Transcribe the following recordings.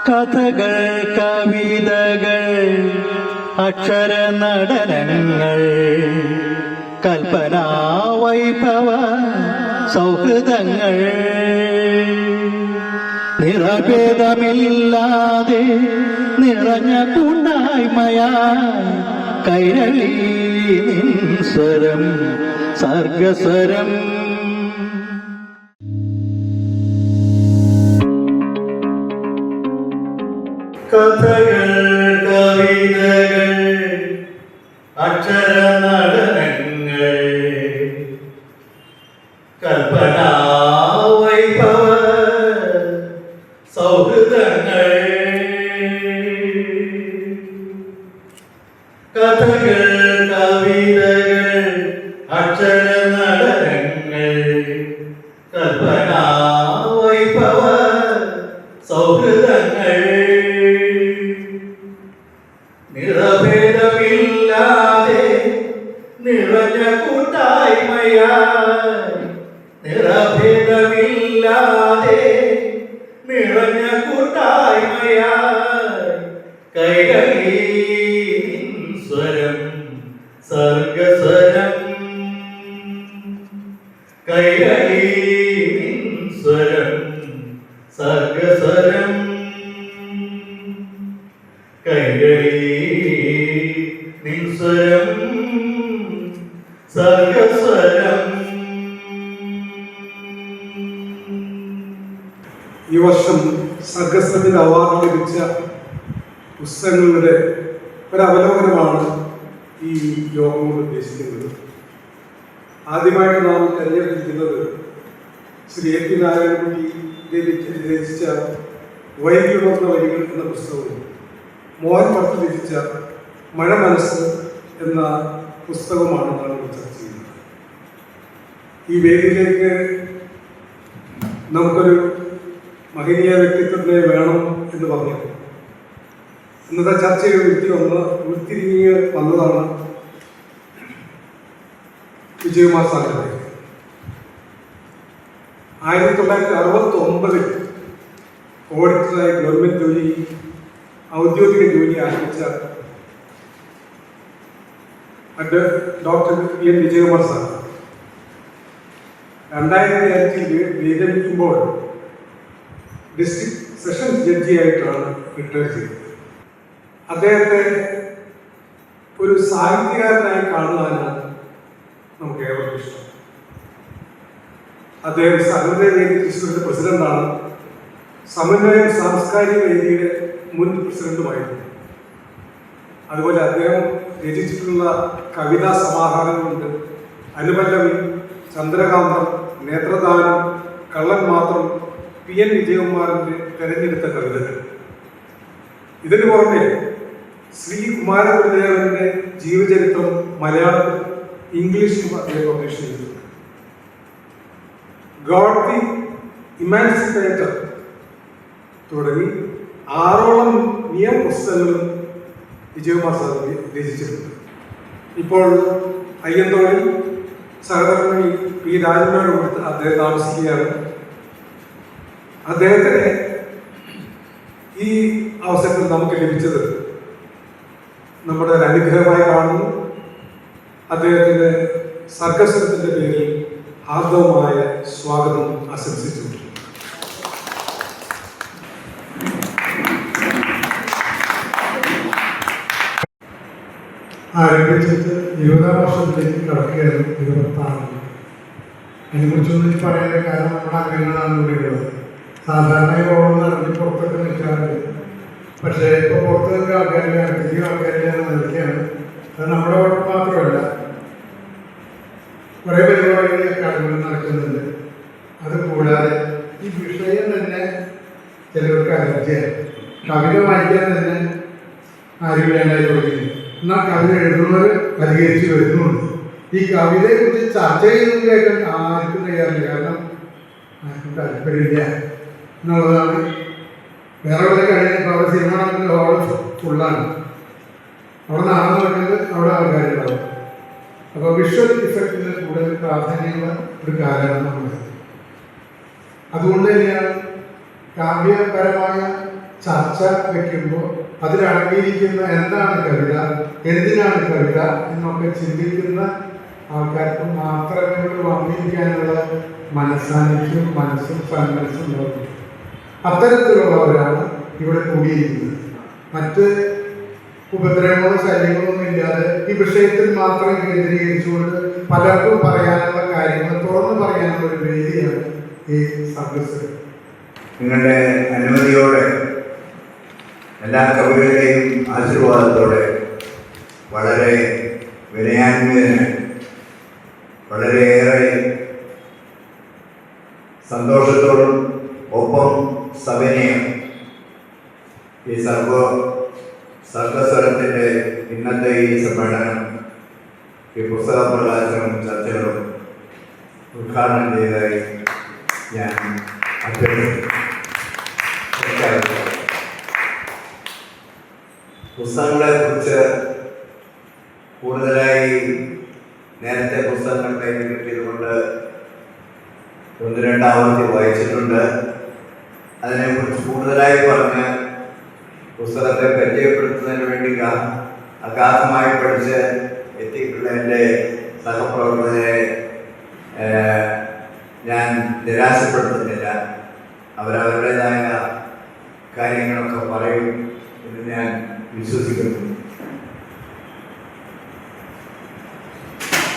കഥകൾ, കവിതകൾ, അക്ഷര നടനങ്ങൾ, കൽപ്പനാ വൈഭവ സൗഹൃദങ്ങൾ, നിറഭേദമില്ലാതെ നിറഞ്ഞ കൂട്ടായ്മയായി കൈരളി നിൻ സ്വരം സർഗസ്വരം. കഥകൾ, കവിതകൾ, അക്ഷര നടനങ്ങൾ, കൽപ്പനാ വൈഭവ സൗഹൃദങ്ങൾ, കഥകൾ, കവിതകൾ, അക്ഷര നടനങ്ങൾ, കൽപ്പനാ വൈഭവ സൗഹൃദങ്ങൾ, നിറഭേദമില്ലാതെ നിറഞ്ഞ കൂട്ടായ്മയായി, നിറഭേദമില്ലാതെ നിറഞ്ഞ കൂട്ടായ്മയായി കൈരളി നിൻ സ്വരം സർഗസ്വരം, കൈരളി നിൻ സ്വരം സർഗസ്വരം, കൈരളി നിൻ സ്വരം സർഗസ്വരം. ഈ വർഷം സർഗസ്വരത്തിന് അവാർഡ് ലഭിച്ച പുസ്തകങ്ങളുടെ ഒരവലോകനമാണ് ഈ യോഗം കൊണ്ട് ഉദ്ദേശിക്കുന്നത്. ആദ്യമായിട്ട് നാം തിരഞ്ഞെടുത്തിരിക്കുന്നത് ശ്രീ എ പി നാരായണൻകുട്ടി രചിച്ച വൈദ്യുണർന്ന വരികൾ എന്ന പുസ്തകവും മോഹൻ ഭട്ട് രചിച്ച മഴ മനസ്സ് എന്ന പുസ്തകവുമാണ് നാം ചർച്ച ചെയ്യുന്നത്. ഈ വേദിയിലേക്ക് നമുക്കൊരു മഹനീയ വ്യക്തിത്വത്തെ വേണം എന്ന് പറഞ്ഞു ഇന്നത്തെ ചർച്ചയിൽ ഉരുത്തിരിഞ്ഞ് വന്നതാണ് വിജയകുമാർ സാറിന്റെ. 1969 ഓഡിറ്ററായി ഗവൺമെന്റ് ജോലി, ഔദ്യോഗിക ജോലി ആരംഭിച്ച doctor P N Vijayakumar sir 2005 വിരമിക്കുമ്പോൾ ഡിസ്ട്രിക്ട് സെഷൻസ് ജഡ്ജിയായിട്ടാണ് റിട്ടയർ ചെയ്തത്. അദ്ദേഹത്തെ ഒരു സാഹിത്യകാരനായി കാണുവാനാണ് നമുക്ക് ഏവർക്കും ഇഷ്ടം. അദ്ദേഹം സമന്വയ വേദി തൃശ്ശൂരിന്റെ പ്രസിഡന്റാണ്. സമന്വയം സാംസ്കാരിക വേദിയുടെ മുൻ പ്രസിഡന്റുമായിരുന്നു. അതുപോലെ അദ്ദേഹം രചിച്ചിട്ടുള്ള കവിതാ സമാഹാരങ്ങളുണ്ട്. അനുപല്ലവി, ചന്ദ്രകാന്തം, നേത്രദാനം, കള്ളൻ മാത്രം, പി എൻ വിജയകുമാറിന്റെ തെരഞ്ഞെടുത്ത കവിതകൾ. ഇതിനു പുറമെ ശ്രീ കുമാരഗുരുദേവന്റെ ജീവചരിത്രം മലയാളത്തിൽ ഇംഗ്ലീഷിലും അദ്ദേഹം പബ്ലിഷ് ചെയ്തു. ഗോഡ് ദി ഇമാൻസിപ്പേറ്റർ തുടങ്ങി 6ഓളം നിയമ പുസ്തകങ്ങളും വിജയകുമാർ സാർ രചിച്ചിട്ടുണ്ട്. ഇപ്പോൾ അയ്യന്തോളിൽ സഹധർമ്മി പി രാജനോട് കൊടുത്ത് അദ്ദേഹം താമസിക്കുകയാണ്. അദ്ദേഹത്തിന് ഈ അവസരത്തിൽ നമുക്ക് ലഭിച്ചത് നമ്മുടെ ഒരു അനുഗ്രഹമായി കാണുന്നു. അദ്ദേഹത്തിന് സർഗസ്വരത്തിന്റെ പേരിൽ ഹാർദവമായ സ്വാഗതം ആശംസിച്ചു. ആരംഭിച്ചിട്ട് 20-ാം വർഷത്തിലേക്ക് കടക്കുകയാണ്. 26. അതിനെക്കുറിച്ചൊന്നും പറയേണ്ട കാരണം നമ്മുടെ അംഗങ്ങളാണ് ഇവിടെയുള്ളത്. സാധാരണ യോഗം നടത്തി പുറത്തൊക്കെ നിൽക്കാറുണ്ട്. പക്ഷേ ഇപ്പോൾ പുറത്ത് നിൽക്കുന്ന ആൾക്കാരില്ല, അധികം ആൾക്കാരില്ലാന്ന് നിലയ്ക്കാണ്. അത് നമ്മുടെ കുഴപ്പം മാത്രമല്ല, കുറേ പരിപാടികൾ അക്കാദമിയിൽ നടക്കുന്നുണ്ട്. അതുകൂടാതെ ഈ വിഷയം തന്നെ ചിലവർക്ക് അലർജിയാണ്. കവിത വായിക്കാൻ തന്നെ ആരും വേണ്ടായി തുടങ്ങി. എന്നാൽ കവിത എഴുതുന്നവർ അധികരിച്ച് വരുന്നുണ്ട്. ഈ കവിതയെക്കുറിച്ച് ചർച്ച ചെയ്യുന്നത് കേൾക്കാൻ ആർക്കും കഴിയാറില്ല. കാരണം ആർക്കും താല്പര്യമില്ല എന്നുള്ളതാണ്. വേറെ വല്ല കഴിഞ്ഞപ്പോൾ അവിടെ സിനിമ നടക്കുന്ന ഹോൾ ഫുള്ളാണ്. അവിടെ നടന്നു നടക്കുന്നത് അവിടെ ആൾക്കാരുണ്ടാവും. അപ്പോൾ വിഷ്വൽ ഇഫക്റ്റിന് കൂടുതൽ പ്രാധാന്യമുള്ള ഒരു കാലമാണ് നമ്മൾ. അതുകൊണ്ട് തന്നെയാണ് കാവ്യപരമായ ചർച്ച വയ്ക്കുമ്പോൾ അതിലടങ്ങിയിരിക്കുന്ന എന്താണ് കവിത, എന്തിനാണ് കവിത എന്നൊക്കെ ചിന്തിക്കുന്ന ആൾക്കാർക്ക് മാത്രമേ ഇവിടെ വന്നിരിക്കാനുള്ള മനസ്സാന്നിധ്യവും മനസ്സും സന്മനസ്സും ഉണ്ടാകും. അത്തരത്തിലുള്ളവരാണ് ഇവിടെ കൂടിയിരിക്കുന്നത്. മറ്റ് ഉപദ്രവങ്ങളോ ശല്യങ്ങളോ ഒന്നും ഇല്ലാതെ ഈ വിഷയത്തിൽ മാത്രം കേന്ദ്രീകരിച്ചുകൊണ്ട് പലർക്കും പറയാനുള്ള കാര്യങ്ങൾ തുറന്നു പറയാനുള്ള ഒരു വേദിയാണ് ഈ സദസ്സ്. നിങ്ങളുടെ അനുമതിയോടെ എല്ലാ കവികളുടെയും ആശീർവാദത്തോടെ വളരെ വിനയാന്വിതന് വളരെയേറെ സന്തോഷത്തോടും ഒപ്പം സവിനയം ഈ സർഗസ്വരത്തിൻ്റെ ഇന്നത്തെ ഈ സമ്മേളനം, ഈ പുസ്തക പ്രകാശനവും ചർച്ചകളും ഉദ്ഘാടനം ചെയ്തതായി ഞാൻ അഭ്യർത്ഥിക്കുന്നു. പുസ്തകങ്ങളെ കുറിച്ച് കൂടുതലായി നേരത്തെ പുസ്തകങ്ങൾ കയ്യിൽ കിട്ടിയതുകൊണ്ട് ഒന്ന് രണ്ടാമത്തെ വായിച്ചിട്ടുണ്ട്. അതിനെക്കുറിച്ച് കൂടുതലായി പറഞ്ഞ് പുസ്തകത്തെ പരിചയപ്പെടുത്തുന്നതിന് വേണ്ടി അഗാധമായി പഠിച്ച് എത്തിയിട്ടുള്ള എൻ്റെ സഹപ്രവർത്തകരെ ഞാൻ നിരാശപ്പെടുത്തുന്നില്ല. അവരവരുടേതായ കാര്യങ്ങളൊക്കെ പറയും എന്ന് ഞാൻ വിശ്വസിക്കുന്നു.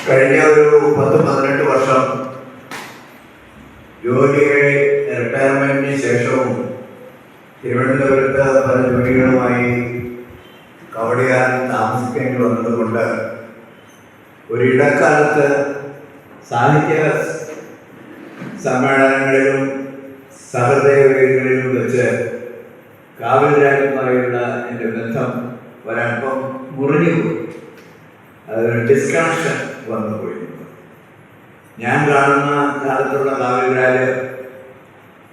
കഴിഞ്ഞ ഒരു 10-18 വർഷം റിട്ടയർമെന്റിന് ശേഷവും തിരുവനന്തപുരത്ത് പല ജോലികളുമായി കവടിയാറിൽ താമസിക്കേണ്ടി വന്നതുകൊണ്ട് ഒരിടക്കാലത്ത് സാഹിത്യ സമ്മേളനങ്ങളിലും സഹൃദയവേദികളിലും വെച്ച് കാവൽ രാജ്യമായുള്ള എൻ്റെ ബന്ധം ഒരല്പം മുറിഞ്ഞുപോയി. അതൊരു ഡിസ്കണക്ഷൻ വന്നുപോയി. ഞാൻ കാണുന്ന കാലത്തുള്ള കാവൽരാജ്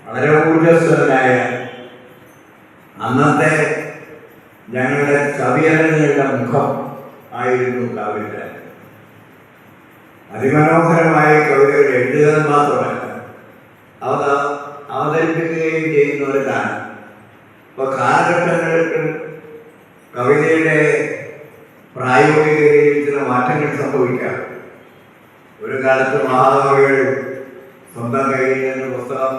വളരെ ഊർജ്ജസ്വലനായ, അന്നത്തെ ഞങ്ങളുടെ കവിയരങ്ങളുടെ മുഖം ആയിരുന്നു കാവൽരാജ്. അതിമനോഹരമായ കവിതകൾ എഴുതുക മാത്രമല്ല, അവതരിപ്പിക്കുകയും ചെയ്യുന്ന ഒരു കാലം. അപ്പോൾ കാലഘട്ടങ്ങൾക്ക് കവിതയുടെ പ്രായോഗികതയിൽ ചില മാറ്റങ്ങൾ സംഭവിക്കാം. ഒരു കാലത്ത് മഹാകവികൾ സ്വന്തം കയ്യിൽ നിന്ന് പുസ്തകം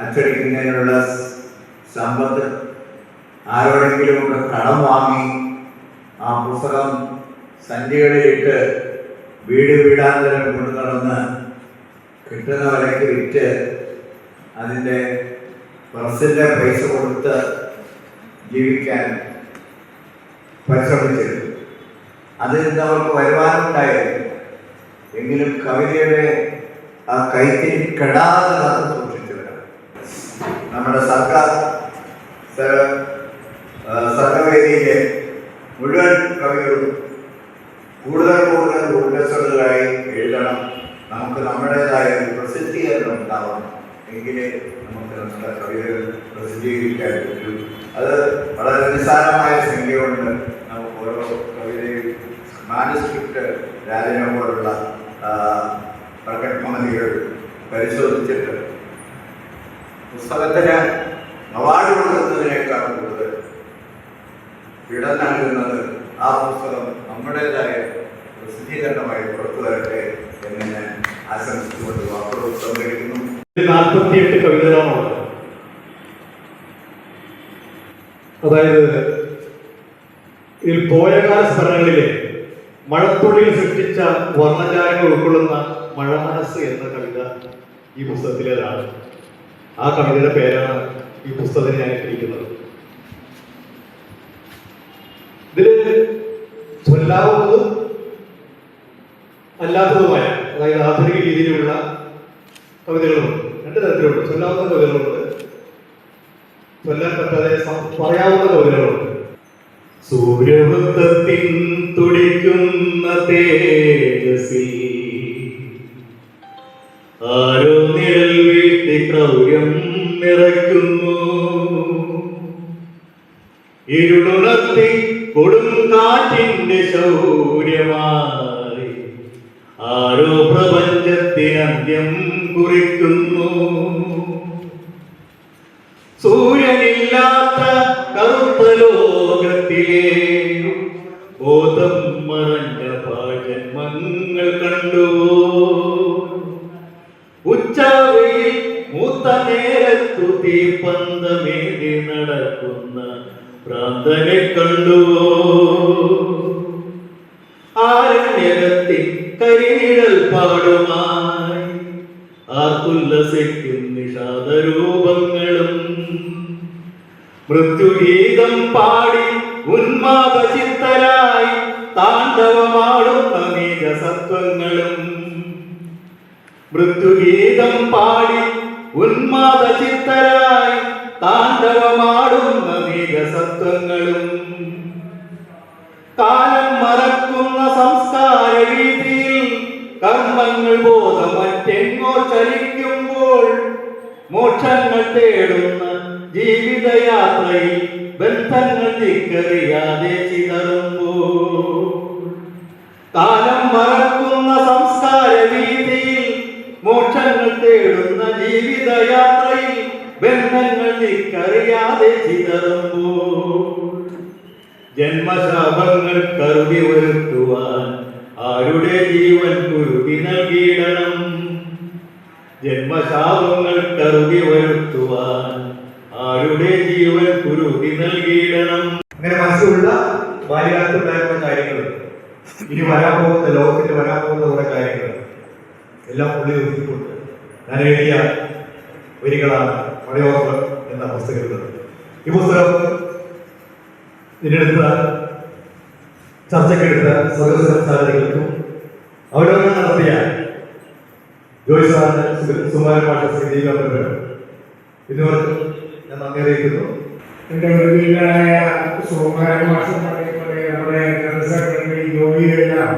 അച്ചടിക്കുന്നതിനുള്ള സമ്പത്ത് ആരോടെങ്കിലുമൊക്കെ കടം വാങ്ങി ആ പുസ്തകം സഞ്ചികളിലിട്ട് വീട് വീടാന്തരം കൊണ്ടു നടന്ന് കിട്ടുന്ന വിലയ്ക്ക് വിറ്റ് അതിൻ്റെ പ്രസിൻ്റെ പൈസ കൊടുത്ത് ജീവിക്കാൻ പരിശ്രമിച്ചിരുന്നു. അതിൽ നിന്ന് അവർക്ക് വരുമാനമുണ്ടായിരുന്നു. എങ്കിലും കവിതയുടെ ആ കൈത്തിരി കെടാതെ കാത്തു സൂക്ഷിച്ചവരാണ്. നമ്മുടെ സർഗവേദിയിലെ മുഴുവൻ കവികളും കൂടുതൽ ഊർജ്ജസ്വലരായി എഴുതണം. നമുക്ക് നമ്മുടേതായ ഒരു പ്രസിദ്ധീകരണം ഉണ്ടാവണം. എങ്കിലേ നമുക്ക് നമ്മുടെ കവിതകൾ പ്രസിദ്ധീകരിക്കാൻ പറ്റൂ. അത് വളരെ നിസ്സാരമായ സംഖ്യ കൊണ്ട് നമുക്ക് ഓരോ കവിതയും മാനുസ്ക്രിപ്റ്റ് രാജനെ പോലുള്ള പ്രകടനമതികൾ പരിശോധിച്ചിട്ട് പുസ്തകത്തിന് അവാർഡ് കൊടുക്കുന്നതിനേക്കാൾ കൂടുതൽ ഇടം നൽകുന്നത് ആ പുസ്തകം നമ്മുടേതായ പ്രസിദ്ധീകരണമായി പുറത്തു വരട്ടെ എന്ന് ഞാൻ ആശംസിച്ചുകൊണ്ട് വാക്കുകൾ സംഗ്രഹിക്കുന്നു. 48 കവിതകളാണുള്ളത്. അതായത് ഇതിൽ പോയകാല സ്മരണകളിലെ മഴത്തുള്ളിൽ സൃഷ്ടിച്ച വർണ്ണജാലങ്ങൾ ഉൾക്കൊള്ളുന്ന മഴ മനസ്സ് എന്ന കവിത ഈ പുസ്തകത്തിലേതാണ്. ആ കവിതയുടെ പേരാണ് ഈ പുസ്തകത്തിന് ഞാൻ ഇട്ടിരിക്കുന്നത്. ഇതിൽ ചൊല്ലാവുന്നതും അല്ലാത്തതുമായ, അതായത് ആധുനിക രീതിയിലുള്ള കവിതകളുണ്ട്. 2 തരത്തിലുണ്ട്. ചൊല്ലാവുന്ന കവിതകളുണ്ട്, ചൊല്ലാൻ പറ്റാതെ പറയാവുന്ന കവിതകളുണ്ട്. സൂര്യവൃത്തത്തിൻ തുടിക്കുന്ന തേജസ്സിൽ ആരോ നിഴൽ വീഴ്ത്തി ക്രൗര്യം നിറയ്ക്കുന്നു. ഇരുളുണർത്തി കൊടുങ്കാറ്റിന്റെ ശൗര്യമായി ആരോ പ്രപഞ്ചത്തിന് അന്ത്യം കുറിക്കുന്നു. സൂര്യനില്ലാത്ത കറുത്ത ലോകത്തിലെ ബോധം മറഞ്ഞ പാജന്മങ്ങൾ കണ്ടു. ഉച്ചവയിൽ മൂത്ത നേരത്തു തീപ്പന്തമേന്തി നടക്കുന്ന ഭ്രാന്തനെ കണ്ടു. ആരണ്യകത്തിൽ കരിനിഴൽ പാടുമായി ആർത്തുല്ലസിക്കും നിഷാദരൂപങ്ങളും മൃത്യുഗീതം പാടി ഉന്മാദചിത്തരായി താണ്ഡവമാടുന്ന നീചസത്വങ്ങളും. മൃത്യുഗീതം പാടി ഉന്മാദചിത്തരായി താണ്ഡവമാടുന്ന നീചസത്വങ്ങളും. കാലം മറക്കുന്ന സംസ്കാര രീതിയിൽ കർമ്മങ്ങൾ ബോധമറ്റെങ്ങോ ചലിക്കുമ്പോൾ മോക്ഷങ്ങൾ തേടുന്ന ജീവിതയാത്രയിൽ ബന്ധങ്ങൾ തിക്കറിയാതെ ചിതറുമ്പോൾ. കാലം മറക്കുന്ന സംസ്കാര രീതിയിൽ മോക്ഷങ്ങൾ തേടുന്ന ജീവിതയാത്രയിൽ ബന്ധങ്ങൾ തിക്കറിയാതെ ചിതറുമ്പോൾ. ജന്മശാപങ്ങൾ കരുതി വരുത്തുവാൻ ആരുടെ ജീവൻ കുരുതി നൽകിയിടണം. ജന്മശാപങ്ങൾ കരുതി വരുത്തുവാൻ ആരുടെ ജീവൻ കുരുതി നൽകിയിടണം. അങ്ങനെ മനസ്സിലുള്ള ബാല്യകാലത്തുണ്ടായിരുന്ന കാര്യങ്ങൾ, ഇനി വരാൻ പോകുന്ന ലോകത്തിൽ വരാൻ പോകുന്ന കുറെ കാര്യങ്ങൾ എല്ലാം പുള്ളി ഒതുക്കിക്കൊണ്ട് ഞാൻ എഴുതിയ വരികളാണ് മഴയോർമ്മ എന്ന പുസ്തകത്തിലുള്ളത്. ഈ പുസ്തകം ഇതിനെടുത്ത ചർച്ചയ്ക്കെടുത്ത സദസ്യസാരഥികൾക്കും അവലോകനം നടത്തിയ ജോയ് സാറിന്, സുമാരൻ മാഷ, ശ്രീദേവിക്കും ഇതുവർക്കും ഞാൻ നന്ദി അറിയിക്കുന്നു. എൻ്റെ പ്രതികളായ സുമാരൻ മാഷം അതേപോലെ നമ്മുടെ ജനറൽ സെക്രട്ടറി ജോലിയെല്ലാം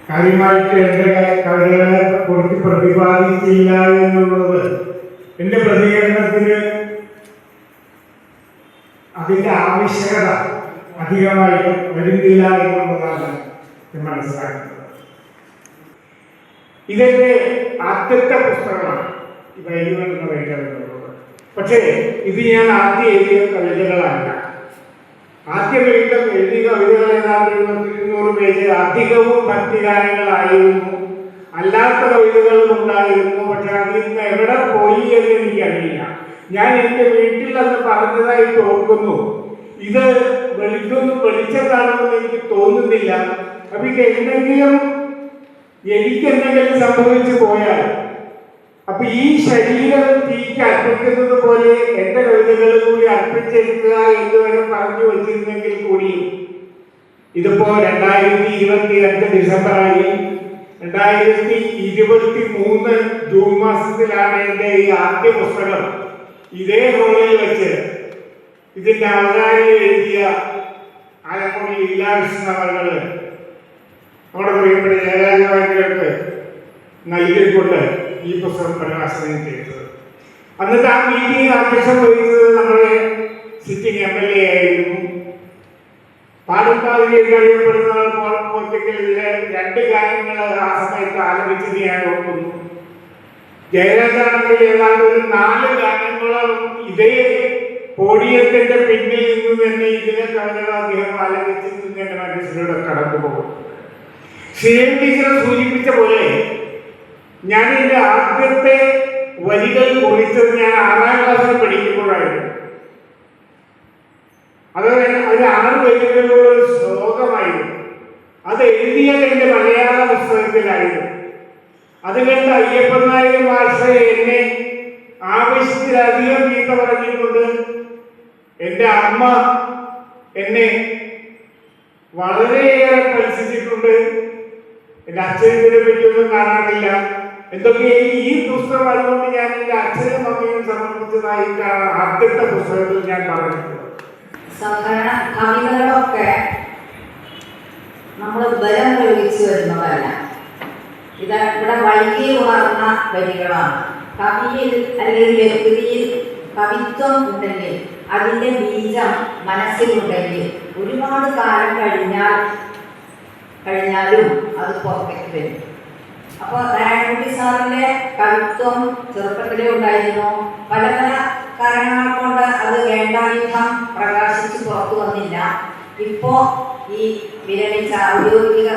കാര്യമായിട്ട് എൻ്റെ കവിതകളെ കുറിച്ച് പ്രതിപാദിച്ചില്ല എന്നുള്ളത് എൻ്റെ പ്രതികരണത്തിന് അതിൻ്റെ ആവശ്യകത അധികമായിട്ട് വരുന്നില്ല എന്നുള്ളതാണ് ഞാൻ മനസ്സിലാക്കുന്നത്. ഇതെന്റെ ആദ്യത്തെ പുസ്തകമാണ് ഈ വൈദ്യുതി എന്ന കവിതകളുള്ളത്. പക്ഷേ ഇത് ഞാൻ ആദ്യം എഴുതിയ കവിതകളല്ല. ആദ്യം എഴുതിയ കവിതകൾ ഏതാണ്ട് 200 പേജ്, അധികവും ഭക്തിഗാനങ്ങളായിരുന്നു, അല്ലാത്ത കവിതകളും ഉണ്ടായിരുന്നു. പക്ഷെ അതിൽ നിന്ന് എവിടെ പോയി എന്ന് എനിക്കറിയില്ല. ഞാൻ എൻ്റെ വീട്ടിൽ അന്ന് പറഞ്ഞതായിട്ട് ഓർക്കുന്നു. ഇത് വെളിച്ചത്താണെന്ന് എനിക്ക് തോന്നുന്നില്ല. അപ്പൊ ഇത് എനിക്കെന്തെങ്കിലും സംഭവിച്ചു പോയാൽ, അപ്പൊ ഈ ശരീരം തീക്ക് അർപ്പിക്കുന്നത് പോലെ എന്റെ കവിതകൾ കൂടി അർപ്പിച്ചെടുക്കുക എന്ന് വരെ പറഞ്ഞു വച്ചിരുന്നെങ്കിൽ കൂടി ഇതിപ്പോ 2022 ഡിസംബറായി. 2023 ജൂൺ മാസത്തിലാണ് എന്റെ ഈ ആദ്യ പുസ്തകം ഇതേ ഹോളിൽ വെച്ച് ഇതിന്റെ അവതാരം എഴുതിയ ആലപ്പുഴ ലീലാകൃഷ്ണൻ അവர்கள் നമ്മുടെ പ്രിയപ്പെട്ട ജയരാജവാദികൾക്ക് നൽകിക്കൊണ്ട് ഈ പുസ്തകം പ്രകാശനം ചെയ്തത്. അന്നത്തെ ആ മീറ്റിംഗ് അധ്യക്ഷം വഹിച്ചത് നമ്മുടെ സിറ്റിംഗ് MLA ആയിരുന്നു. പാടുംപാതിരിയൊക്കെ അറിയപ്പെടുന്ന ഇതിലെ 2 ഗാനങ്ങൾ ആ സമയത്ത് ആലപിച്ചത് ഞാൻ ഓർക്കുന്നു. ജയരാജാണെങ്കിൽ ഏതാണ്ട് ഒരു 4 ഗാനങ്ങളും ഇതേ പോഡിയത്തിന്റെ പിന്നിൽ നിന്ന് തന്നെ ഇതിലെ കവിതകൾ അദ്ദേഹം ആലപിച്ചിട്ട് എന്റെ മനസ്സിലൂടെ കടന്നുപോകും. ശ്രീദേവി ടീച്ചറെ സൂചിപ്പിച്ച പോലെ ഞാൻ എൻ്റെ ആദ്യത്തെ വരികൾ കുറിച്ചത് ഞാൻ 6ാം ക്ലാസ്സിൽ പഠിക്കുമ്പോഴായിരുന്നു. അത് 6 വരികളുള്ള ശ്ലോകമായിരുന്നു. അത് എഴുതിയത് എൻ്റെ മലയാള പുസ്തകത്തിലായിരുന്നു. അത് കണ്ട് അയ്യപ്പൻ നായർ മാഷ എന്നെ ആവശ്യത്തിലധികം ചീത്ത പറഞ്ഞിട്ടുണ്ട്. എൻ്റെ അമ്മ എന്നെ വളരെയേറെ പരിശീലിച്ചിട്ടുണ്ട്. എൻ്റെ അച്ഛനെ പറ്റിയൊന്നും കാണാറില്ല. എന്തൊക്കെ ഈ പുസ്തകം അതുകൊണ്ട് ഞാൻ എൻ്റെ അച്ഛനും അമ്മയും സമർപ്പിച്ചതായിട്ടാണ് ആദ്യത്തെ പുസ്തകത്തിൽ ഞാൻ പറഞ്ഞിട്ടുള്ളത്. കവിതകളൊക്കെ നമ്മൾ ബലം പ്രയോഗിച്ചു വരുന്നതല്ല. ഇത് ഇവിടെ വൈകി ഉണർന്ന വരികളാണ്. കവിയിൽ അല്ലെങ്കിൽ വ്യക്തിയിൽ കവിത്വം ഉണ്ടെങ്കിൽ, അതിൻ്റെ ബീജം മനസ്സിലുണ്ടെങ്കിൽ ഒരുപാട് കാലം കഴിഞ്ഞാലും അത് പുറത്തേക്ക് വരും. അപ്പോൾ നാരായണൻകുട്ടി സാറിൻ്റെ കവിത്വം ചെറുപ്പത്തിലേ ഉണ്ടായിരുന്നു. പല പല കാരണങ്ങൾ കൊണ്ട് അത് വേണ്ട വിധം പ്രകാശിച്ച് പുറത്തു വന്നില്ല. ഇപ്പോ ഈ വിരമിച്ച ഔദ്യോഗിക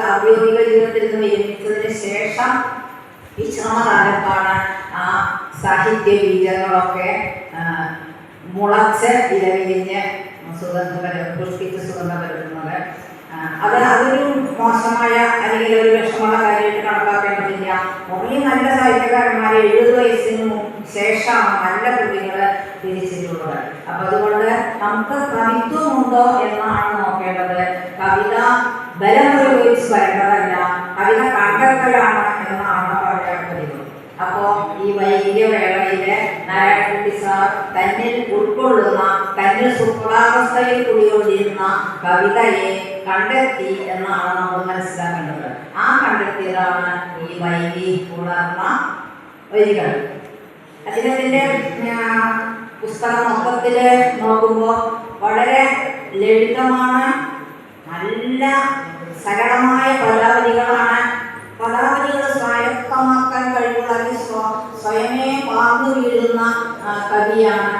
ജീവിതത്തിൽ നിന്ന് വിരമിച്ചതിന് ശേഷം വിശ്രമകാലത്താണ് ആ സാഹിത്യ ബീജങ്ങളൊക്കെ മുളച്ച് ഇലവിരിഞ്ഞ് പുഷ്പിച്ച് സുഗന്ധം പരത്തുന്നത്. അതൊരു മോശമായ അല്ലെങ്കിൽ ഒരു വിഷമമുള്ള കാര്യമായിട്ട് കണക്കാക്കേണ്ടതില്ല. കുറേ നല്ല സാഹിത്യകാരന്മാർ 70 വയസ്സിന് ശേഷമാണ് നല്ല കൃതികൾ രചിച്ചിട്ടുള്ളത്. അപ്പം അതുകൊണ്ട് നമുക്ക് കവിത്വമുണ്ടോ എന്നാണ് നോക്കേണ്ടത്. കവിത ബലം പ്രയോഗിച്ച് വരേണ്ടതല്ല, കവിത കണ്ടെത്തലാണ് എന്നാണ് പറയാൻ പറ്റുന്നത്. അപ്പോൾ ഈ വൈകിയ വേളയിലെ നാരായണൻകുട്ടി സാർ തന്നിൽ ഉൾക്കൊള്ളുന്ന, തന്നിൽ സുപ്താവസ്ഥയിൽ കുടികൊണ്ടിരുന്ന കവിതയെ കണ്ടെത്തി എന്നാണ് നമ്മൾ മനസ്സിലാക്കേണ്ടത്. ആ കണ്ടെത്തിയതാണ് ഈ വൈകി ഉണർന്ന വരികൾ. അദ്ദേഹത്തിൻ്റെ പുസ്തകം മൊത്തത്തിൽ നോക്കുമ്പോൾ വളരെ ലളിതമാണ്, നല്ല സരളമായ പദാവലികളാണ്. പദാവലികൾ സ്വായത്തമാക്കാൻ കഴിവുള്ള, സ്വയമേ പാർന്നു വീഴുന്ന കവിയാണ്.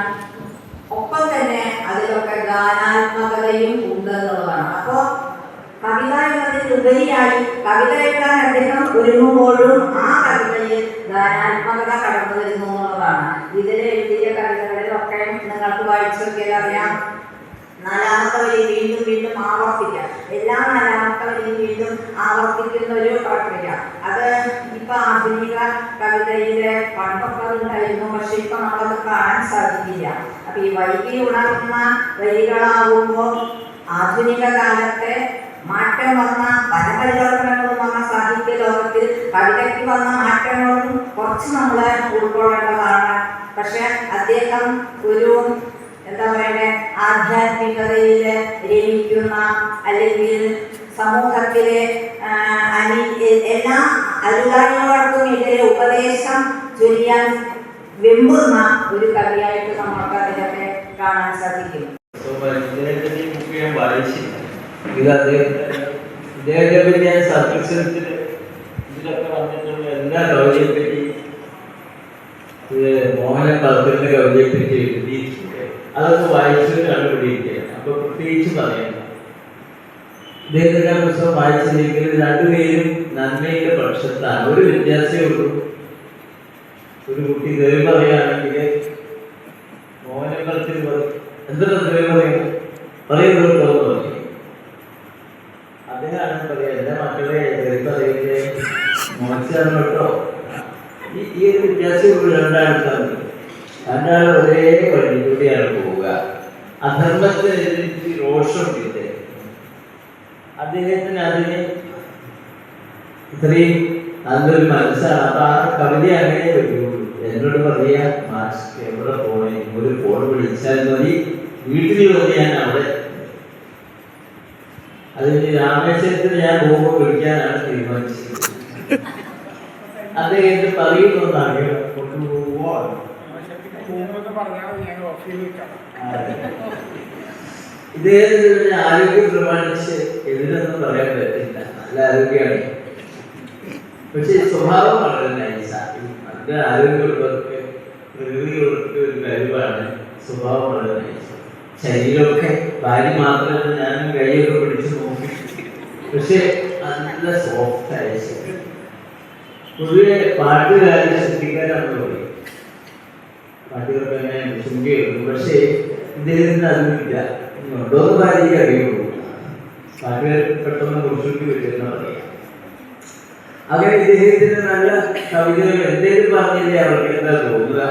ഒപ്പം തന്നെ അതിലൊക്കെ ഗാനാത്മകതയും ഉണ്ടെന്നുള്ളതാണ്. അപ്പോൾ കവിത എന്നതിലുപരിയായി കവിത എഴുതാൻ അദ്ദേഹം ഒരുങ്ങുമ്പോഴും ആ കവിതയിൽ ഗാനാത്മകത കടന്നു വരുന്നു എന്നുള്ളതാണ്. ഇതിൽ എഴുതിയ കവിതകളിലൊക്കെ നിങ്ങൾക്ക് വായിച്ചു നോക്കിയാൽ അറിയാം, 4ാമത്തെ വരി വീണ്ടും വീണ്ടും ആവർത്തിക്കുക. എല്ലാ 4ാമത്തെ വരിയും വീണ്ടും ആവർത്തിക്കുന്ന ഒരു പ്രക്രിയ. അത് ഇപ്പൊ ആധുനിക കവിതയിലെ പണ്ടൊക്കെ ഉണ്ടായിരുന്നു, പക്ഷെ ഇപ്പൊ നമ്മളത് കാണാൻ സാധിക്കില്ല. അപ്പൊ ഈ വൈകി ഉണർന്ന വരികളാകുമ്പോൾ ആധുനിക കാലത്തെ മാറ്റം വന്ന പല പരിവർത്തനങ്ങളും വന്ന സാഹിത്യ ലോകത്തിൽ കവിതയ്ക്ക് വന്ന മാറ്റങ്ങളും കുറച്ച് നമ്മൾ ഉൾക്കൊള്ളേണ്ടതാണ്. പക്ഷെ അദ്ദേഹം ഒരു എന്താ പറയണ്ടേ, ആധ്യാത്മികതയിൽ രമിക്കുന്ന, അല്ലെങ്കിൽ സമൂഹത്തിലെ എല്ലാ അനുകാരികൾക്കും എതിരെ ഉപദേശം ചൊരിയാൻ വെമ്പുന്ന ഒരു കവിയായിട്ട് നമുക്ക് അദ്ദേഹത്തെ കാണാൻ സാധിക്കും. ഞാൻ വായിച്ചില്ല. ഇത് ഇദ്ദേഹത്തെ പറ്റി ഞാൻ സദൃശത്തിൽ ഇതിലൊക്കെ വന്നിട്ടുള്ള എല്ലാ കവിതയെ പറ്റി, മോഹന പത്രത്തിന്റെ കവിതയെ പറ്റി എഴുതിയിട്ടുണ്ട്. അതൊക്കെ വായിച്ചത് കണ്ടുപിടിക്കുകയാണ്. അപ്പൊ പ്രത്യേകിച്ച് പറയണ്ട, ഇദ്ദേഹത്തിന്റെ പുസ്തകം വായിച്ചില്ലെങ്കിൽ രണ്ടുപേരും നന്മയുടെ പക്ഷത്താണ്. ഒരു വ്യത്യാസമേ ഉള്ളൂ. ഒരു കുട്ടി കയറി പറയുകയാണെങ്കിൽ മോഹനത്തിൽ എന്താ കയറി പറയുന്നുണ്ടോ എന്ന് പറയും. അദ്ദേഹമാണ് പറയാ, എന്റെ മക്കളെ കയറി പറയുന്നത് മോശമാണ് കേട്ടോ. ഈ ഒരു വ്യത്യാസം രണ്ടാൾക്കാണ്. രണ്ടാളും ഒരേ വഴിയിലൂടെയാണ് പോവുക. അധർമ്മത്തിനെതിരെ രോഷമില്ല. അദ്ദേഹത്തിന് അതിന് ഇത്രയും നല്ലൊരു മനസ്സാണ്. അപ്പൊ ആ കവിത അങ്ങനെ വരുള്ളൂ. എന്നോട് പറയാ, മാഷ് എവിടെ പോണേ, ഒരു ഫോൺ വിളിച്ചാൽ മതി, വീട്ടിൽ വന്ന് ഞാൻ അവിടെ. അതിന് രാമേശ്വരത്തിന് ഞാൻ പോകുമ്പോൾ വിളിക്കാനാണ് തീരുമാനിച്ചത്. അദ്ദേഹത്തെ പറയുന്നതാണ് കൊണ്ടുപോകുമോ. ഇദ്ദേഹത്തിന് ആരോഗ്യം പ്രമാണിച്ച് എതിരൊന്നും പറയാൻ പറ്റില്ല. നല്ല ആരോഗ്യമാണ്, പക്ഷെ സ്വഭാവം വളരെ നൈസാണ്. നല്ല ആരോഗ്യമുള്ളവർക്ക്, പ്രകൃതിയുള്ളവർക്ക് ഒരു കഴിവാണ് സ്വഭാവം വളരെ നൈസ്. ശരീരമൊക്കെ ഭാര്യ മാത്രമല്ല, ഞാനും കൈയൊക്കെ പിടിച്ച് നോക്കി, പക്ഷെ നല്ല സോഫ്റ്റ് ആയ ശരീരം. പൊതുവെ പാട്ടുകാരെ ശ്രദ്ധിക്കാനാണെന്ന് പറയും. പാട്ടുകാർക്ക് അങ്ങനെ ചുങ്കിയെടുക്കും. പക്ഷേ ഇദ്ദേഹത്തിന് അതില്ല. ഉണ്ടോന്ന് ഭാര്യയ്ക്ക് അറിയുള്ളൂ. പാട്ടുകാർ പെട്ടെന്ന് കുറിച്ചിട്ട് വരുമെന്ന് പറയാം. അങ്ങനെ ഇദ്ദേഹത്തിന് നല്ല കവിതകൾ എന്തെങ്കിലും പറഞ്ഞില്ലേ അവർക്ക് എന്താ തോന്നുക.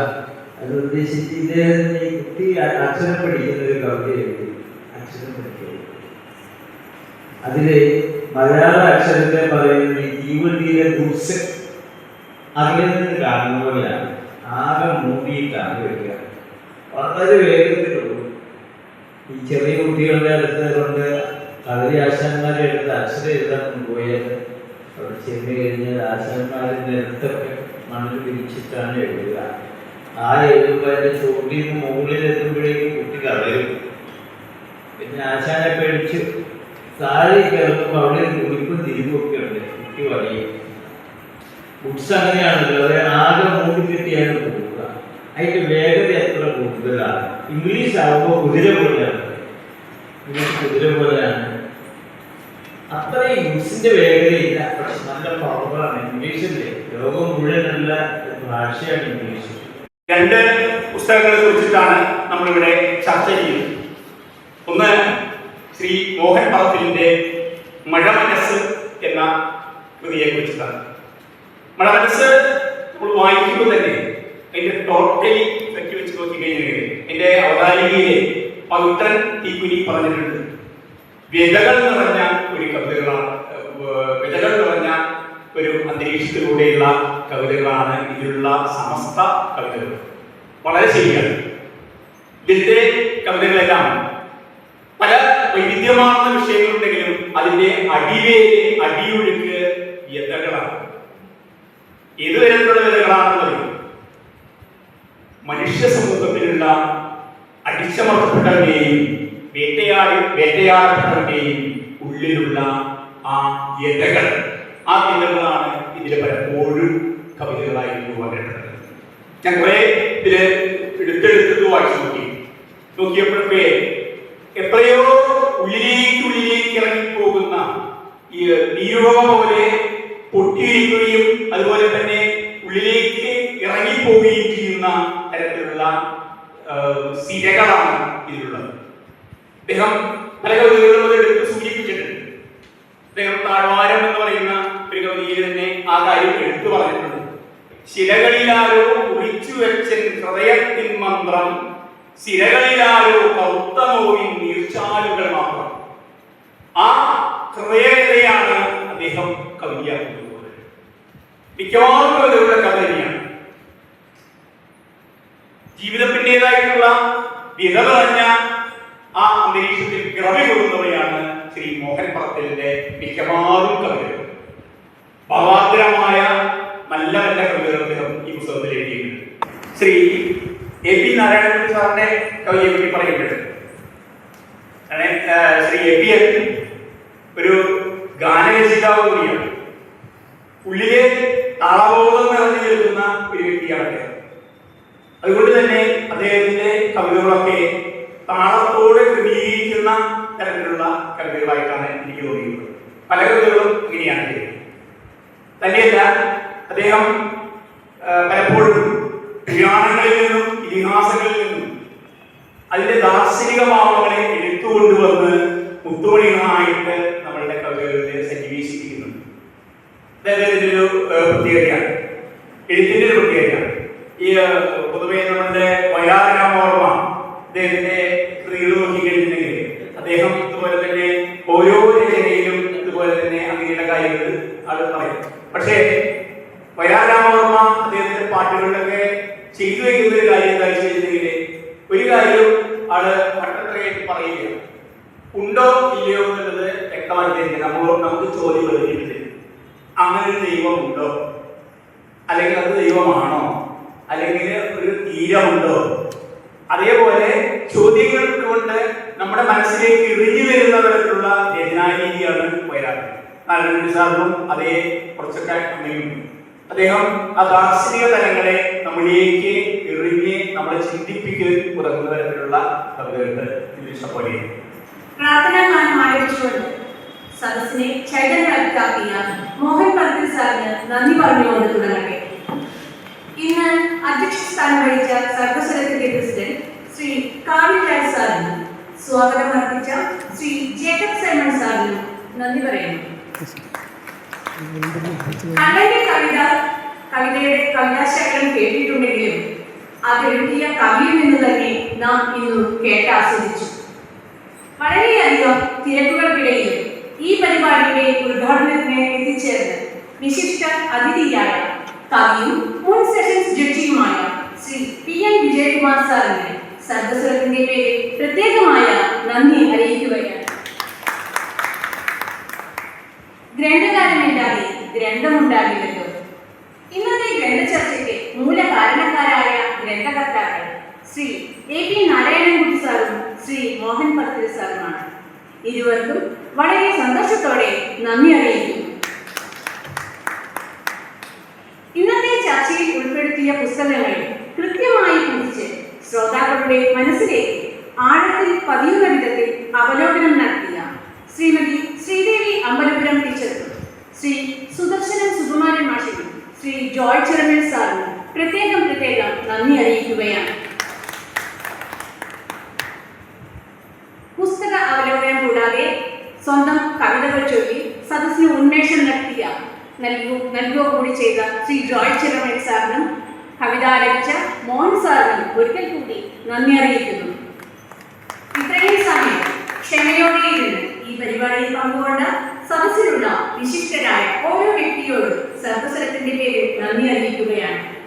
അത് ഉദ്ദേശിച്ച് ഇദ്ദേഹത്തിന് ഈ കുട്ടി അക്ഷരം പഠിക്കുന്ന ഒരു കവിത എഴുതി. അക്ഷരം പഠിക്കുക, അതില് മലയാള അക്ഷരത്തെ പറയുന്നത് ജീവന്തിയിലെ ഗുഡ്സ് അതിൽ നിന്ന് കാണുന്ന പോലെയാണ്. ആകെ മൂടിയിട്ടാണ് വരിക. വളരെ വേഗത്തിലുള്ളൂ. ഈ ചെറിയ കുട്ടികളുടെ അടുത്ത് കൊണ്ട് കവിത ആശാന്മാരെ അടുത്ത് അക്ഷരം എഴുതാൻ കൊണ്ടുപോയാൽ അവിടെ ചെന്ന് കഴിഞ്ഞാൽ ആശാന്മാരുടെ അടുത്തൊക്കെ മണ്ണിൽ വിരിച്ചിട്ടാണ് എഴുതുക. ആ എഴുതുമ്പോൾ അതിൻ്റെ ചോട്ടിൽ നിന്ന് മുകളിലെത്തുമ്പോഴേക്കും കുട്ടി കളയും. പിന്നെ ആശാനെ പേടിച്ച് താഴെ കിടക്കുമ്പോൾ അവിടെ കുളിപ്പും തിരിവുമൊക്കെ ഉണ്ട്. കുട്ടി പറയും. ബുക്സ് അങ്ങനെയാണല്ലോ, അത് ആകെ മൂടി കിട്ടിയാണ് പോവുക. അതിൻ്റെ വേഗത എത്ര കൂടുതലാണ്. ഇംഗ്ലീഷ് ആകുമ്പോൾ കുതിര പോലെയാണ്. ഇംഗ്ലീഷ് കുതിര പോലെയാണ്. അത്രയും ന്യൂസിന്റെ വേഗതയില്ല, പക്ഷെ നല്ല പവറാണ് ഇംഗ്ലീഷിന്റെ. ലോകം മുഴുവനുള്ള ഭാഷയാണ് ഇംഗ്ലീഷ്. രണ്ട് പുസ്തകങ്ങളെ കുറിച്ചിട്ടാണ് നമ്മളിവിടെ ചർച്ച ചെയ്യുന്നത്. ഒന്ന് ശ്രീ മോഹൻ പറത്തിലിന്റെ മഴ മനസ്സ് എന്ന കൃതിയെ കുറിച്ചിട്ടാണ്. മഴ മനസ്സ് നമ്മൾ വായിക്കുമ്പോൾ തന്നെ അതിന്റെ ടോട്ടലി പറ്റി വെച്ച് നോക്കിക്കഴിഞ്ഞാൽ എന്റെ അവതാരികയിലെ പവിത്രൻ തീക്കുനി പറഞ്ഞിട്ടുണ്ട്, വ്യതകൾ നിറഞ്ഞ ഒരു കവിതകളാണ്, വ്യതകൾ നിറഞ്ഞ ഒരു അന്തരീക്ഷത്തിലൂടെയുള്ള കവിതകളാണ് ഇതിലുള്ള സമസ്ത കവിതകൾ. വളരെ ശരിയാണ്. ഇതിന്റെ കവിതകളെല്ലാം പല വൈവിധ്യമാർന്ന വിഷയങ്ങളുണ്ടെങ്കിലും അതിന്റെ അടിയൊഴുക്ക് വ്യതകളാണ്. ഏതു തരത്തിലുള്ള വ്യതകളാണെന്നത് മനുഷ്യ സമൂഹത്തിലുള്ള അടിച്ചമർത്തപ്പെട്ടവരുടെയും വേട്ടയാടപ്പെട്ടവരുടെയും ഉള്ളിലുള്ള ആ വ്യതകൾ, ആ വ്യതകളാണ് ഇതിൽ പലപ്പോഴും കവിതകളായി രൂപപ്പെടുന്നത്. ഞാൻ കുറെ ഇതില് എടുത്തെടുത്ത് വായിച്ചു നോക്കിയപ്പോഴൊക്കെ എത്രയോ ഉള്ളിലേക്ക് ഇറങ്ങിപ്പോകുന്ന ഈ നീരുറവ പോലെ പൊട്ടിയിരിക്കുകയും അതുപോലെ തന്നെ ഉള്ളിലേക്ക് ഇറങ്ങിപ്പോവുകയും ചെയ്യുന്ന തരത്തിലുള്ള സിരകളാണ് ഇതിലുള്ളത്. അദ്ദേഹം പല കവിതകളും അത് എടുത്ത് സൂചിപ്പിച്ചിട്ടുണ്ട്. അദ്ദേഹം താഴ്വാരം എന്ന് പറയുന്ന ഒരു കവിതയിൽ തന്നെ ആ കാര്യം എടുത്തു പറഞ്ഞിട്ടുണ്ട്. ശിലകളിലാരോ കുറിച്ചു വെച്ചൻ ഹൃദയത്തിൻ മന്ത്രം, ശിലകളിലാരോ കൗത്ത നോവിൻ നീർച്ചാലുകൾ മാത്രം. ആ ഹൃദയതയാണ് അദ്ദേഹം കവിയാക്കുന്നത്. മിക്കവാറും കവിതകളുടെ കഥ തന്നെയാണ്. ജീവിതത്തിൻ്റെതായിട്ടുള്ള വില നിറഞ്ഞ ആ അന്തരീക്ഷത്തിൽ ഗ്രഹി കൊടുക്കുന്നവയാണ് ശ്രീ മോഹൻ പറത്തലിന്റെ മിക്കവാറും കവിതകൾ. ഭാവാന്തരമായ നല്ല നല്ല കവിതകൾ അദ്ദേഹം ഈ പുസ്തകത്തിൽ എഴുതിയിട്ടുണ്ട്. ശ്രീ എ.പി. നാരായണൻ സാറിന്റെ കവിതയെ പറ്റി പറയുന്നുണ്ട്. ശ്രീ എ.പി. ഒരു ഗാനരചയിതാവ് കൂടിയാണ്. ഉള്ളിലെ താളബോധം നിറഞ്ഞു നിൽക്കുന്ന ഒരു വ്യക്തിയാണ് അദ്ദേഹം. അതുകൊണ്ട് തന്നെ അദ്ദേഹത്തിന്റെ കവിതകളൊക്കെ താളത്തോട് ക്രമീകരിക്കുന്ന തരത്തിലുള്ള കവിതകളായിട്ടാണ് എനിക്ക് തോന്നിയിട്ടുള്ളത്. പല കവിതകളും ഇങ്ങനെയാണ് ചെയ്യുന്നത്. തന്നെയല്ല, അദ്ദേഹം പലപ്പോഴും പുരാണങ്ങളിൽ നിന്നും ഇതിഹാസങ്ങളിൽ നിന്നും അതിന്റെ ദാർശനിക ഭാവങ്ങളെ എടുത്തുകൊണ്ടുവന്ന് മുത്തുമണികളായിട്ട് നമ്മളുടെ കവിതകളിൽ സന്നിവേശിപ്പിക്കുന്നുണ്ട്. അതായത് ഒരു പ്രത്യേകതയാണ്, എഴുത്തിന്റെ ഒരു പ്രത്യേകതയാണ്. ഈ പൊതുവെ നമ്മളുടെ വയലാരരാമവർമ്മ അദ്ദേഹത്തിന്റെ കൃതികൾ നോക്കിക്കഴിഞ്ഞിട്ടുണ്ടെങ്കിൽ അദ്ദേഹം ഇതുപോലെ തന്നെ ഓരോ രചനയിലും ഇതുപോലെ തന്നെ അങ്ങനെയുള്ള കാര്യങ്ങൾ ആൾ പറയും. പക്ഷേ വയലാരരാമവർമ്മ അദ്ദേഹത്തിന്റെ പാട്ടുകളിലൊക്കെ ചെയ്തു വയ്ക്കുന്ന ഒരു കാര്യം എന്താ വെച്ചിട്ടുണ്ടെങ്കിൽ ഒരു കാര്യം ആള് പട്ടത്രയായിട്ട് പറയില്ല, ഉണ്ടോ ഇല്ലയോ എന്നുള്ളത് വ്യക്തമാക്കി തരിക. നമുക്ക് ചോദ്യം വരുന്നില്ല, അങ്ങനെ ഒരു ദൈവം ഉണ്ടോ, അല്ലെങ്കിൽ അത് ദൈവമാണോ, അല്ലെങ്കിൽ ഒരു തീരമുണ്ടോ. അതേപോലെ ചോദ്യങ്ങൾ കൊണ്ട് നമ്മുടെ മനസ്സിലേക്ക് ഇറിഞ്ഞു വരുന്ന തരത്തിലുള്ള രചനാരീതിയാണ് വയലാർ. നാരായണൻ സാറിനും അതേ കുറച്ചൊക്കെ അങ്ങനെയുണ്ട്. അദ്ദേഹം ആ ദാർശനിക തലങ്ങളെ നമ്മളിലേക്ക് എറിഞ്ഞ് നമ്മളെ ചിന്തിപ്പിക്കാൻ ഉതകുന്ന തരത്തിലുള്ള കവിതകൾ ഇഷ്ടപ്പെടുകയും പ്രാർത്ഥനാ ഗാനം ആരംഭിച്ചുകൊണ്ട് സദസ്സിനെ ചൈതന്യവൽക്കാക്കിയ മോഹൻ പറത്തിൽ സാറിന് നന്ദി പറഞ്ഞുകൊണ്ട് തുടങ്ങട്ടെ. ഇന്ന് അധ്യക്ഷ സ്ഥാനം വഹിച്ച സർവസ്വരത്തിന്റെ പ്രസിഡന്റ് ശ്രീ കാവ്യ രാജ് സാറിനും സ്വാഗതം അർപ്പിച്ച ശ്രീ ജേക്കബ് സൈമൺ സാറിനും നന്ദി പറയുന്നു. കണ്ണന്റെ കവിതയുടെ കവിതാശകലം കേട്ടിട്ടുണ്ടെങ്കിലും അതെഴുതിയ കവിയിൽ നിന്ന് തന്നെ നാം ഇന്ന് കേട്ടാസ്വദിച്ചു. വളരെയധികം തിരക്കുകൾക്കിടയിൽ ഈ പരിപാടിയുടെ ഉദ്ഘാടനത്തിന് എത്തിച്ചേർന്ന് വിശിഷ്ട അതിഥിയായ കവിയും മുൻ സെഷൻസ് ജഡ്ജിയുമായ ശ്രീ P.N. വിജയകുമാർ സാറിന് സർവസ്വരത്തിന്റെ പേരിൽ പ്രത്യേകമായ നന്ദി അറിയിക്കുകയാണ്. ഗ്രന്ഥകാരനില്ലാതെ ഗ്രന്ഥമുണ്ടാകില്ലല്ലോ. ഇന്നത്തെ ഗ്രന്ഥചർച്ചയ്ക്ക് മൂല കാരണക്കാരായ ഗ്രന്ഥകർത്താക്കൾ ശ്രീ A.P. നാരായണൻകുട്ടി സാറും ശ്രീ മോഹൻ പറത്തിൽ സാറുമാണ്. ഇരുവർക്കും വളരെ സന്തോഷത്തോടെ നന്ദി അറിയിക്കുന്നു. ഇന്നത്തെ ചർച്ചയിൽ ഉൾപ്പെടുത്തിയ പുസ്തകങ്ങളെ കൃത്യമായി കുറിച്ച് ശ്രോതാക്കളുടെ മനസ്സിലേക്ക് ആഴത്തിൽ പതിയുന്ന വിധത്തിൽ അവലോകനം നടത്തിയ ശ്രീമതി ശ്രീദേവി അമ്പലപുരം ടീച്ചർക്കും ശ്രീ സുദർശനം സുകുമാരൻ മാഷിനും ശ്രീ ജോയ് ചെറമേൽ സാറിനും പ്രത്യേകം നന്ദി അറിയിക്കുകയാണ്. പുസ്തക അവലോകനം കൂടാതെ സ്വന്തം കവിതകൾ ചൊല്ലി സദസ്സിന് ഉന്മേഷം നൽകുക കൂടി ചെയ്ത ശ്രീ ജോയ് ചെറമേൽ സാറിനും കവിത ആലപിച്ച മോഹൻ സാറിനും ഒരിക്കൽ കൂടി നന്ദി അറിയിക്കുന്നു. ഇത്രയും സമയം ക്ഷമയോടെ ഇരുന്ന് ഈ പരിപാടിയിൽ പങ്കുകൊണ്ട സദസ്സിലുള്ള വിശിഷ്ടരായ ഓരോ വ്യക്തിയോടും സർവസ്വരത്തിന്റെ പേരിൽ നന്ദി അറിയിക്കുകയാണ്.